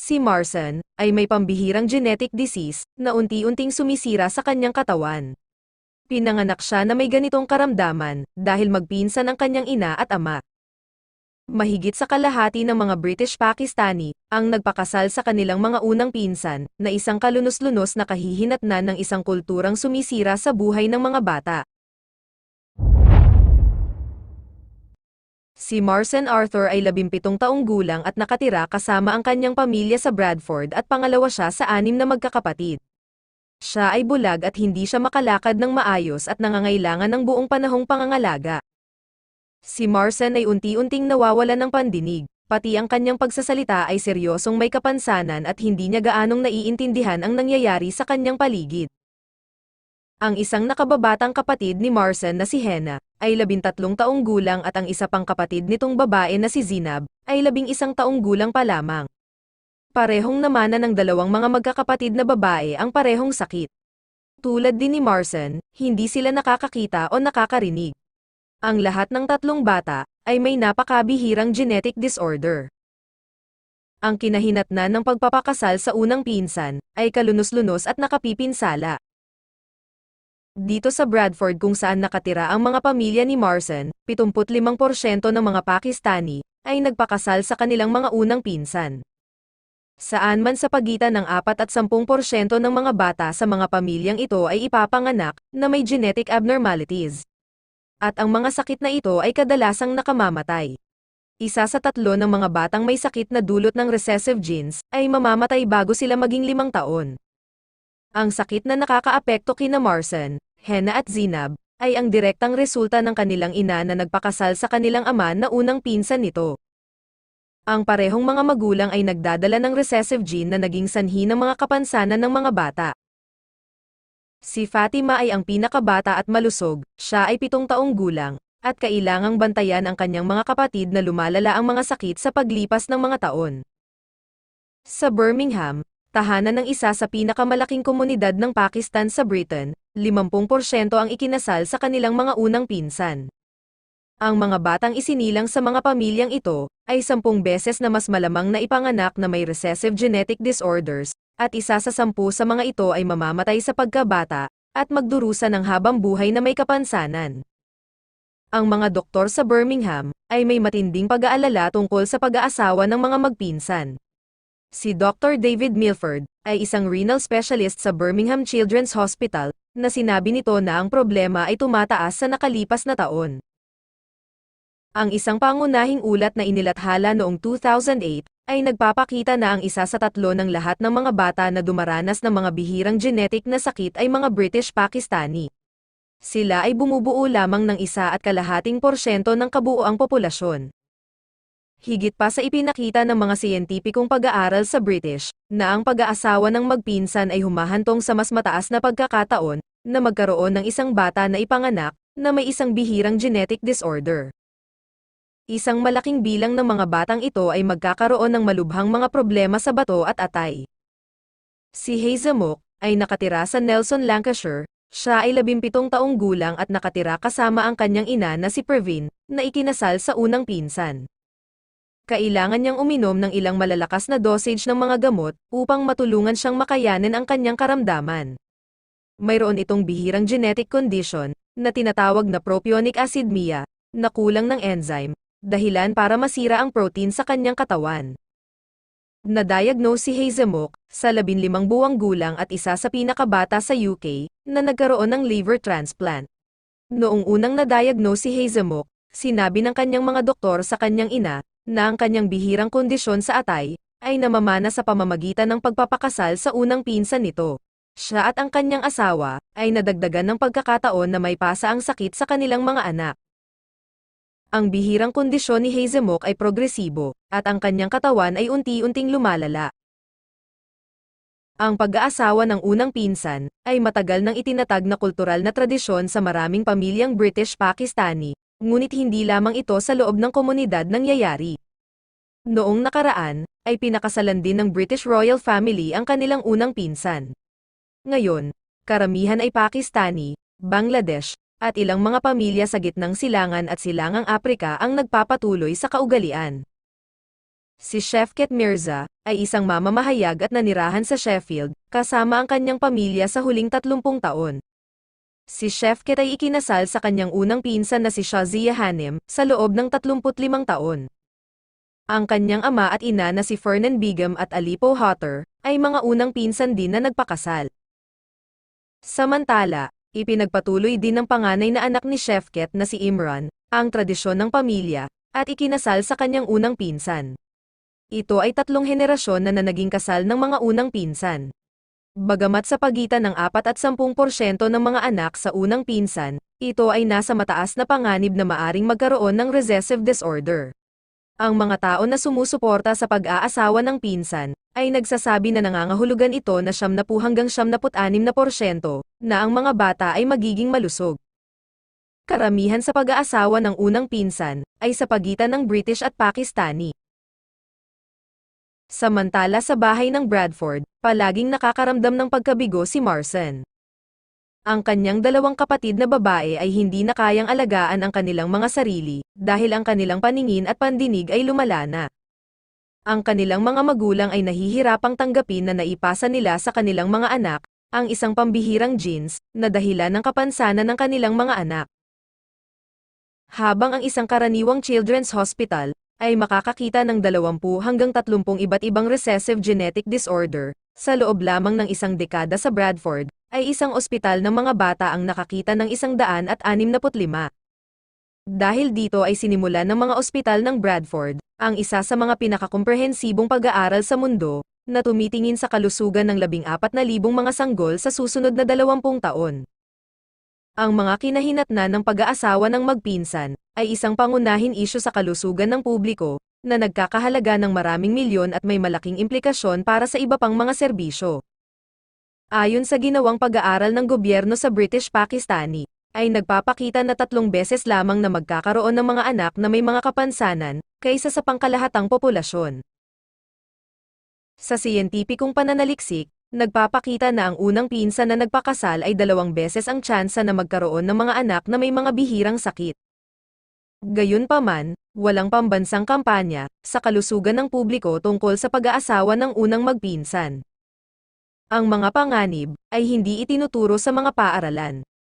Si Marsan ay may pambihirang genetic disease na unti-unting sumisira sa kanyang katawan. Pinanganak siya na may ganitong karamdaman dahil magpinsan ang kanyang ina at ama. Mahigit sa kalahati ng mga British Pakistani ang nagpakasal sa kanilang mga unang pinsan na isang kalunos-lunos na kahihinatnan ng isang kulturang sumisira sa buhay ng mga bata. Si Marsan Arthur ay 17 taong gulang at nakatira kasama ang kanyang pamilya sa Bradford at pangalawa siya sa 6 na magkakapatid. Siya ay bulag at hindi siya makalakad ng maayos at nangangailangan ng buong panahong pangangalaga. Si Marsan ay unti-unting nawawalan ng pandinig, pati ang kanyang pagsasalita ay seryosong may kapansanan at hindi niya gaanong naiintindihan ang nangyayari sa kanyang paligid. Ang isang nakababatang kapatid ni Marsan na si Henna ay 13 taong gulang at ang isa pang kapatid nitong babae na si Zinab ay 11 taong gulang pa lamang. Parehong namana ng dalawang mga magkakapatid na babae ang parehong sakit. Tulad din ni Marsan, hindi sila nakakakita o nakakarinig. Ang lahat ng tatlong bata ay may napakabihirang genetic disorder. Ang kinahinatnan ng pagpapakasal sa unang pinsan ay kalunos-lunos at nakapipinsala. Dito sa Bradford kung saan nakatira ang mga pamilya ni Marsan, 75% ng mga Pakistani ay nagpakasal sa kanilang mga unang pinsan. Saan man sa pagitan ng 4 at 10% ng mga bata sa mga pamilyang ito ay ipapanganak na may genetic abnormalities. At ang mga sakit na ito ay kadalasang nakamamatay. 1 sa 3 ng mga batang may sakit na dulot ng recessive genes ay mamamatay bago sila maging 5 taon. Ang sakit na nakakaapekto kina Marsan, Henna at Zinab, ay ang direktang resulta ng kanilang ina na nagpakasal sa kanilang ama na unang pinsan nito. Ang parehong mga magulang ay nagdadala ng recessive gene na naging sanhi ng mga kapansanan ng mga bata. Si Fatima ay ang pinakabata at malusog, siya ay 7 taong gulang, at kailangang bantayan ang kanyang mga kapatid na lumalala ang mga sakit sa paglipas ng mga taon. Sa Birmingham, tahanan ng isa sa pinakamalaking komunidad ng Pakistan sa Britain, 50% ang ikinasal sa kanilang mga unang pinsan. Ang mga batang isinilang sa mga pamilyang ito ay 10 beses na mas malamang na ipanganak na may recessive genetic disorders, at 1 sa 10 sa mga ito ay mamamatay sa pagkabata at magdurusa ng habang buhay na may kapansanan. Ang mga doktor sa Birmingham ay may matinding pag-aalala tungkol sa pag-aasawa ng mga magpinsan. Si Dr. David Milford ay isang renal specialist sa Birmingham Children's Hospital na sinabi nito na ang problema ay tumataas sa nakalipas na taon. Ang isang pangunahing ulat na inilathala noong 2008 ay nagpapakita na ang 1 sa 3 ng lahat ng mga bata na dumaranas ng mga bihirang genetic na sakit ay mga British Pakistani. Sila ay bumubuo lamang ng 1.2% ng kabuoang populasyon. Higit pa sa ipinakita ng mga siyentipikong pag-aaral sa British, na ang pag-aasawa ng magpinsan ay humahantong sa mas mataas na pagkakataon na magkaroon ng isang bata na ipanganak na may isang bihirang genetic disorder. Isang malaking bilang ng mga batang ito ay magkakaroon ng malubhang mga problema sa bato at atay. Si Hazelmook ay nakatira sa Nelson, Lancashire. Siya ay 17 taong gulang at nakatira kasama ang kanyang ina na si Pervin, na ikinasal sa unang pinsan. Kailangan niyang uminom ng ilang malalakas na dosage ng mga gamot upang matulungan siyang makayanin ang kanyang karamdaman. Mayroon itong bihirang genetic condition na tinatawag na propionic acidemia, na kulang ng enzyme, dahilan para masira ang protein sa kanyang katawan. Na-diagnose si Hazelmook sa 15 buwang gulang at isa sa pinakabata sa UK na nagkaroon ng liver transplant. Noong unang na-diagnose si Hazelmook, sinabi ng kanyang mga doktor sa kanyang ina na ang kanyang bihirang kondisyon sa atay ay namamana sa pamamagitan ng pagpapakasal sa unang pinsan nito. Siya at ang kanyang asawa ay nadagdagan ng pagkakataon na may pasa ang sakit sa kanilang mga anak. Ang bihirang kondisyon ni Hazelmook ay progresibo, at ang kanyang katawan ay unti-unting lumalala. Ang pag-aasawa ng unang pinsan ay matagal nang itinatag na kultural na tradisyon sa maraming pamilyang British Pakistani, ngunit hindi lamang ito sa loob ng komunidad nangyayari. Noong nakaraan, ay pinakasalan din ng British Royal Family ang kanilang unang pinsan. Ngayon, karamihan ay Pakistani, Bangladesh, at ilang mga pamilya sa gitnang silangan at silangang Aprika ang nagpapatuloy sa kaugalian. Si Shefkat Mirza ay isang mamamahayag at nanirahan sa Sheffield, kasama ang kanyang pamilya sa huling 30 taon. Si Shefket ay ikinasal sa kanyang unang pinsan na si Shazia Hanem, sa loob ng 35 taon. Ang kanyang ama at ina na si Fernan Begum at Aleppo Hutter, ay mga unang pinsan din na nagpakasal. Samantala, ipinagpatuloy din ng panganay na anak ni Shefket na si Imran, ang tradisyon ng pamilya, at ikinasal sa kanyang unang pinsan. Ito ay 3 henerasyon na naging kasal ng mga unang pinsan. Bagamat sa pagitan ng 4 at 10% ng mga anak sa unang pinsan, ito ay nasa mataas na panganib na maaring magkaroon ng recessive disorder. Ang mga tao na sumusuporta sa pag-aasawa ng pinsan, ay nagsasabi na nangangahulugan ito na 70 hanggang 76% na ang mga bata ay magiging malusog. Karamihan sa pag-aasawa ng unang pinsan, ay sa pagitan ng British at Pakistani. Samantala sa bahay ng Bradford, palaging nakakaramdam ng pagkabigo si Marson. Ang kanyang 2 kapatid na babae ay hindi na kayang alagaan ang kanilang mga sarili, dahil ang kanilang paningin at pandinig ay lumala na. Ang kanilang mga magulang ay nahihirapang tanggapin na naipasa nila sa kanilang mga anak, ang isang pambihirang genes, na dahilan ng kapansanan ng kanilang mga anak. Habang ang isang karaniwang children's hospital, ay makakakita ng 20 hanggang 30 iba't ibang recessive genetic disorder, sa loob lamang ng isang dekada sa Bradford, ay isang ospital ng mga bata ang nakakita ng 165. Dahil dito ay sinimulan ng mga ospital ng Bradford, ang isa sa mga pinakakomprehensibong pag-aaral sa mundo, na tumitingin sa kalusugan ng 14,000 mga sanggol sa susunod na 20 taon. Ang mga kinahinatnan ng pag-aasawa ng magpinsan, ay isang pangunahing isyu sa kalusugan ng publiko, na nagkakahalaga ng maraming milyon at may malaking implikasyon para sa iba pang mga serbisyo. Ayon sa ginawang pag-aaral ng gobyerno sa British Pakistani, ay nagpapakita na 3 beses lamang na magkakaroon ng mga anak na may mga kapansanan, kaysa sa pangkalahatang populasyon. Sa siyentipikong pananaliksik, nagpapakita na ang unang pinsan na nagpakasal ay 2 beses ang tsansa na magkaroon ng mga anak na may mga bihirang sakit. Gayunpaman, walang pambansang kampanya sa kalusugan ng publiko tungkol sa pag-aasawa ng unang magpinsan. Ang mga panganib ay hindi itinuturo sa mga paaralan.